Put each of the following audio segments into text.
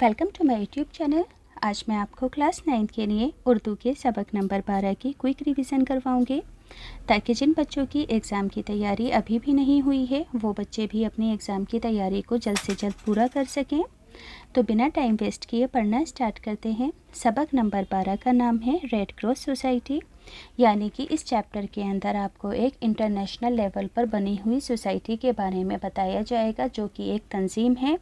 Welcome to my YouTube channel. आज मैं आपको क्लास 9 के लिए उर्दू के सबक नंबर 12 की क्विक रिवीजन करवाऊंगी, ताकि जिन बच्चों की एग्ज़ाम की तैयारी अभी भी नहीं हुई है वो बच्चे भी अपनी एग्ज़ाम की तैयारी को जल्द से जल्द पूरा कर सकें। तो बिना टाइम वेस्ट किए पढ़ना स्टार्ट करते हैं। सबक नंबर 12 का नाम है रेड क्रॉस सोसाइटी, यानी कि इस चैप्टर के अंदर आपको एक इंटरनेशनल लेवल पर बनी हुई सोसाइटी के बारे में बताया जाएगा, जो कि एक तंजीम है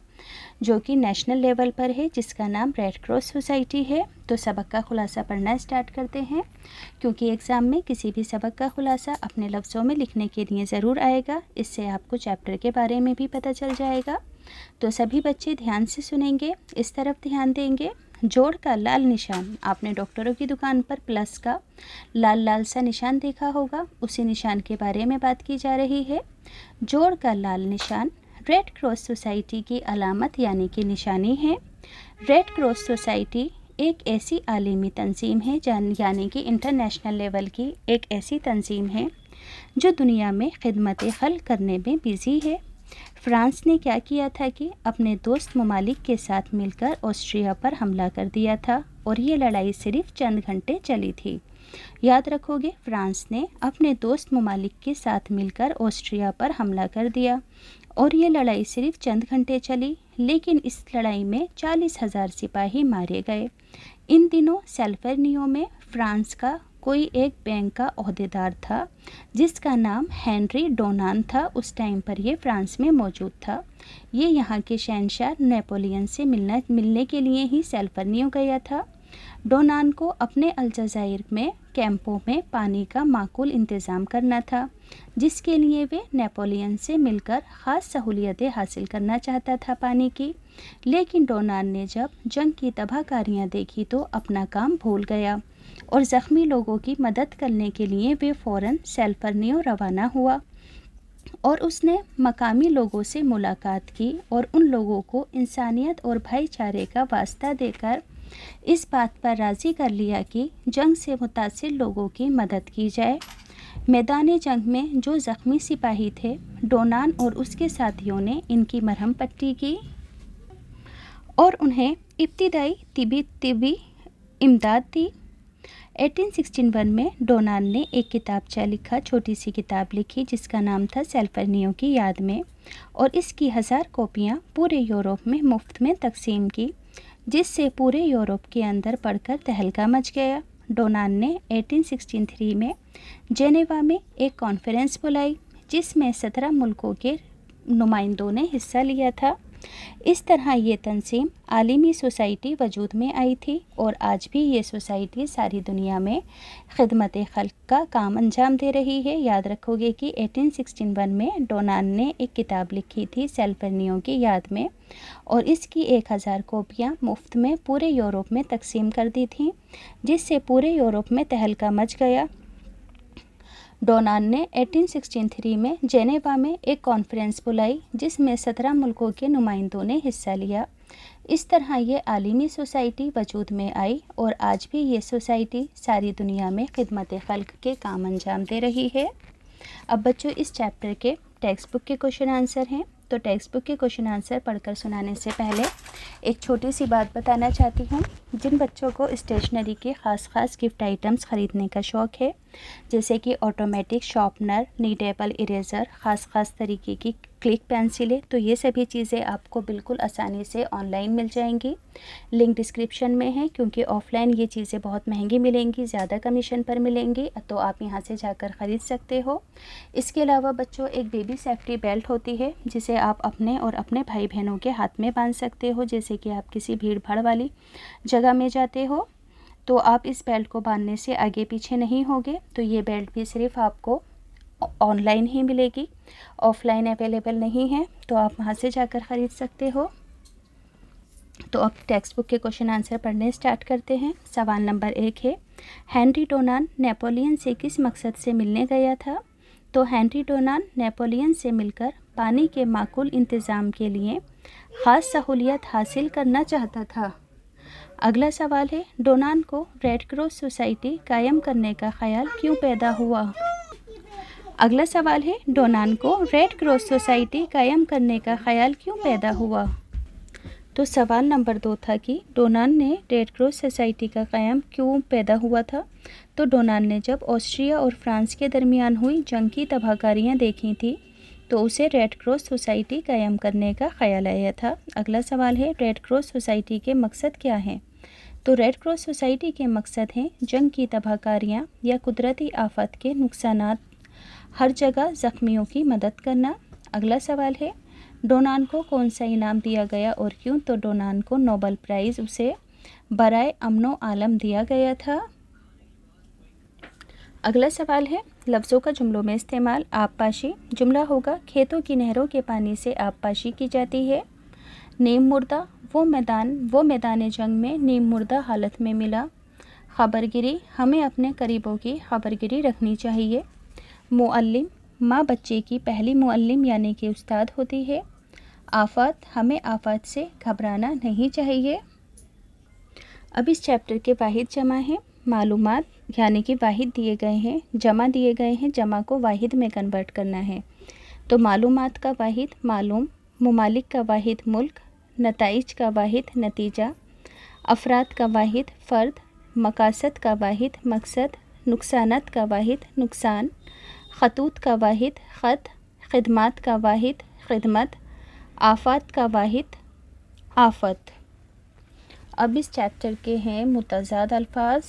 जो कि नेशनल लेवल पर है, जिसका नाम रेड क्रॉस सोसाइटी है। तो सबक का खुलासा पढ़ना स्टार्ट करते हैं, क्योंकि एग्ज़ाम में किसी भी सबक का खुलासा अपने लफ्ज़ों में लिखने के लिए ज़रूर आएगा। इससे आपको चैप्टर के बारे में भी पता चल जाएगा। तो सभी बच्चे ध्यान से सुनेंगे, इस तरफ ध्यान देंगे। जोड़ का लाल निशान, आपने डॉक्टरों की दुकान पर प्लस का लाल लाल सा निशान देखा होगा, उसी निशान के बारे में बात की जा रही है। जोड़ का लाल निशान रेड क्रॉस सोसाइटी की अलामत यानी कि निशानी है। रेड क्रॉस सोसाइटी एक ऐसी आलमी तंजीम है यानी कि इंटरनेशनल लेवल की एक ऐसी तंजीम है जो दुनिया में खिदमत खल्क करने में बिज़ी है। फ्रांस ने क्या किया था कि अपने दोस्त ममालिक के साथ मिलकर ऑस्ट्रिया पर हमला कर दिया था, और ये लड़ाई सिर्फ चंद घंटे चली थी। याद रखोगे, फ्रांस ने अपने दोस्त ममालिक के साथ मिलकर ऑस्ट्रिया पर हमला कर दिया और ये लड़ाई सिर्फ चंद घंटे चली, लेकिन इस लड़ाई में 40,000 सिपाही मारे गए। इन दिनों सैल्फरनियो में फ्रांस का कोई एक बैंक का ओहदेदार था जिसका नाम हेनरी डोनान था। उस टाइम पर ये फ्रांस में मौजूद था। ये यहाँ के शहंशाह नेपोलियन से मिलने के लिए ही सैल्फरनियो गया था। डोनान को अपने अलजायर में कैंपों में पानी का माकूल इंतज़ाम करना था, जिसके लिए वे नेपोलियन से मिलकर ख़ास सहूलियतें हासिल करना चाहता था पानी की। लेकिन डोनान ने जब जंग की तबाहकारियाँ देखी तो अपना काम भूल गया और ज़ख्मी लोगों की मदद करने के लिए वे फ़ौरन सैल्फरनियो रवाना हुआ और उसने मकामी लोगों से मुलाकात की और उन लोगों को इंसानियत और भाईचारे का वास्ता देकर इस बात पर राज़ी कर लिया कि जंग से मुतासिर लोगों की मदद की जाए। मैदान जंग में जो ज़ख्मी सिपाही थे, डोनान और उसके साथियों ने इनकी मरहम पट्टी की और उन्हें इब्तिदाई तिबी इमदाद दी। 1861 में डोनान ने एक किताबचा लिखा, छोटी सी किताब लिखी जिसका नाम था सैल्फरनियो की याद में, और इसकी 1000 कॉपियाँ पूरे यूरोप में मुफ्त में तकसीम की, जिससे पूरे यूरोप के अंदर पढ़कर तहलका मच गया। डोनान ने 1863 में जेनेवा में एक कॉन्फ्रेंस बुलाई जिसमें 17 मुल्कों के नुमाइंदों ने हिस्सा लिया था। इस तरह ये तंजीम आलमी सोसाइटी वजूद में आई थी और आज भी ये सोसाइटी सारी दुनिया में खिदमत खल्क का काम अंजाम दे रही है। याद रखोगे कि 1861 में डोनान ने एक किताब लिखी थी सैल्फरनियो की याद में, और इसकी 1000 कॉपियाँ मुफ्त में पूरे यूरोप में तकसीम कर दी थी, जिससे पूरे यूरोप में तहलका मच गया। डोनान ने 1863 में जेनेवा में एक कॉन्फ्रेंस बुलाई जिसमें 17 मुल्कों के नुमाइंदों ने हिस्सा लिया। इस तरह ये आलमी सोसाइटी वजूद में आई और आज भी ये सोसाइटी सारी दुनिया में खिदमत खल्क के काम अंजाम दे रही है। अब बच्चों, इस चैप्टर के टेक्स्ट बुक के क्वेश्चन आंसर हैं। तो टेक्स्ट बुक के क्वेश्चन आंसर पढ़कर सुनाने से पहले एक छोटी सी बात बताना चाहती हूँ। जिन बच्चों को स्टेशनरी के ख़ास गिफ्ट आइटम्स ख़रीदने का शौक़ है, जैसे कि ऑटोमेटिक शार्पनर, नीडेबल इरेज़र, ख़ास तरीके की क्लिक पेंसिलें, तो ये सभी चीज़ें आपको बिल्कुल आसानी से ऑनलाइन मिल जाएंगी। लिंक डिस्क्रिप्शन में है, क्योंकि ऑफ़लाइन ये चीज़ें बहुत महंगी मिलेंगी, ज़्यादा कमीशन पर मिलेंगी, तो आप यहाँ से जाकर ख़रीद सकते हो। इसके अलावा बच्चों, एक बेबी सेफ्टी बेल्ट होती है जिसे आप अपने और अपने भाई बहनों के हाथ में बांध सकते हो। जैसे कि आप किसी भीड़ भाड़ वाली जगह में जाते हो तो आप इस बेल्ट को बांधने से आगे पीछे नहीं होगे। तो ये बेल्ट भी सिर्फ आपको ऑनलाइन ही मिलेगी, ऑफ़लाइन अवेलेबल नहीं है, तो आप वहाँ से जाकर ख़रीद सकते हो। तो अब टेक्स्ट बुक के क्वेश्चन आंसर पढ़ने स्टार्ट करते हैं। सवाल नंबर 1 है, हेनरी डोनान नेपोलियन से किस मकसद से मिलने गया था? तो हेनरी डोनान नेपोलियन से मिलकर पानी के माकूल इंतज़ाम के लिए ख़ास सहूलियत हासिल करना चाहता था। अगला सवाल है, डोनान को रेड क्रॉस सोसाइटी कायम करने का ख्याल क्यों पैदा हुआ? अगला सवाल है, डोनान को रेड क्रॉस सोसाइटी कायम करने का ख्याल क्यों पैदा हुआ? تو سوال نمبر 2 تھا کہ ڈونان نے ریڈ کراس سوسائٹی کا قیام کیوں پیدا ہوا تھا؟ تو ڈونان نے جب آسٹریا اور فرانس کے درمیان ہوئی جنگ کی تباہ کاریاں دیکھی تھیں تو اسے ریڈ کراس سوسائٹی قائم کرنے کا خیال آیا تھا۔ اگلا سوال ہے ریڈ کراس سوسائٹی کے مقصد کیا ہیں؟ تو ریڈ کراس سوسائٹی کے مقصد ہیں جنگ کی تباہ کاریاں یا قدرتی آفات کے نقصانات ہر جگہ زخمیوں کی مدد کرنا۔ اگلا سوال ہے ڈونان کو کون سا انعام دیا گیا اور کیوں؟ تو ڈونان کو نوبل پرائز اسے برائے امن و عالم دیا گیا تھا۔ اگلا سوال ہے لفظوں کا جملوں میں استعمال۔ آبپاشی جملہ ہوگا کھیتوں کی نہروں کے پانی سے آبپاشی کی جاتی ہے۔ نیم مردہ وہ میدان جنگ میں نیم مردہ حالت میں ملا۔ خبرگیری ہمیں اپنے قریبوں کی خبرگیری رکھنی چاہیے۔ معلم ماں بچے کی پہلی معلم یعنی کہ استاد ہوتی ہے۔ آفات ہمیں آفات سے گھبرانا نہیں چاہیے۔ اب اس چیپٹر کے واحد جمع ہیں۔ معلومات یعنی کہ واحد دیے گئے ہیں، جمع دیے گئے ہیں، جمع کو واحد میں کنورٹ کرنا ہے۔ تو معلومات کا واحد معلوم، ممالک کا واحد ملک، نتائج کا واحد نتیجہ، افراد کا واحد فرد، مقاصد کا واحد مقصد، نقصانات کا واحد نقصان، خطوط کا واحد خط، خدمات کا واحد خدمت، آفات کا واحد آفت۔ اب اس چیپٹر کے ہیں متضاد الفاظ۔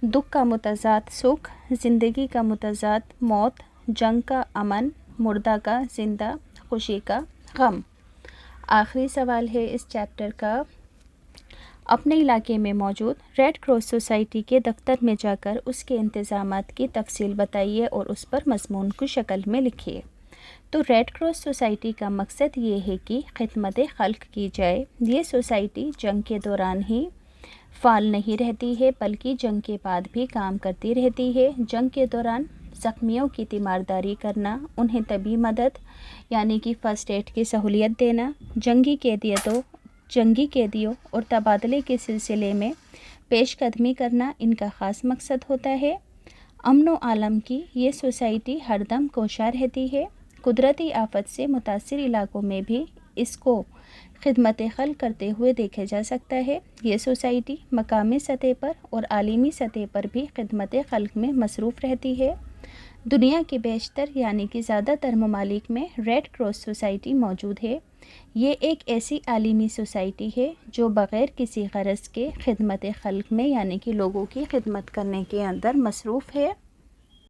دکھ کا متضاد سکھ، زندگی کا متضاد موت، جنگ کا امن، مردہ کا زندہ، خوشی کا غم۔ آخری سوال ہے اس چیپٹر کا اپنے علاقے میں موجود ریڈ کراس سوسائٹی کے دفتر میں جا کر اس کے انتظامات کی تفصیل بتائیے اور اس پر مضمون کی شکل میں لکھیے۔ تو ریڈ کراس سوسائٹی کا مقصد یہ ہے کہ خدمت خلق کی جائے۔ یہ سوسائٹی جنگ کے دوران ہی فعال نہیں رہتی ہے بلکہ جنگ کے بعد بھی کام کرتی رہتی ہے۔ جنگ کے دوران زخمیوں کی تیمارداری کرنا، انہیں طبی مدد یعنی کہ فرسٹ ایڈ کی سہولیت دینا، جنگی قیدیوں اور تبادلے کے سلسلے میں پیش قدمی کرنا ان کا خاص مقصد ہوتا ہے۔ امن و عالم کی یہ سوسائٹی ہر دم کوشاں رہتی ہے۔ قدرتی آفت سے متاثر علاقوں میں بھی اس کو خدمت خلق کرتے ہوئے دیکھا جا سکتا ہے۔ یہ سوسائٹی مقامی سطح پر اور عالمی سطح پر بھی خدمت خلق میں مصروف رہتی ہے۔ دنیا کے بیشتر یعنی کہ زیادہ تر ممالک میں ریڈ کراس سوسائٹی موجود ہے۔ یہ ایک ایسی عالمی سوسائٹی ہے جو بغیر کسی غرض کے خدمت خلق میں یعنی کہ لوگوں کی خدمت کرنے کے اندر مصروف ہے۔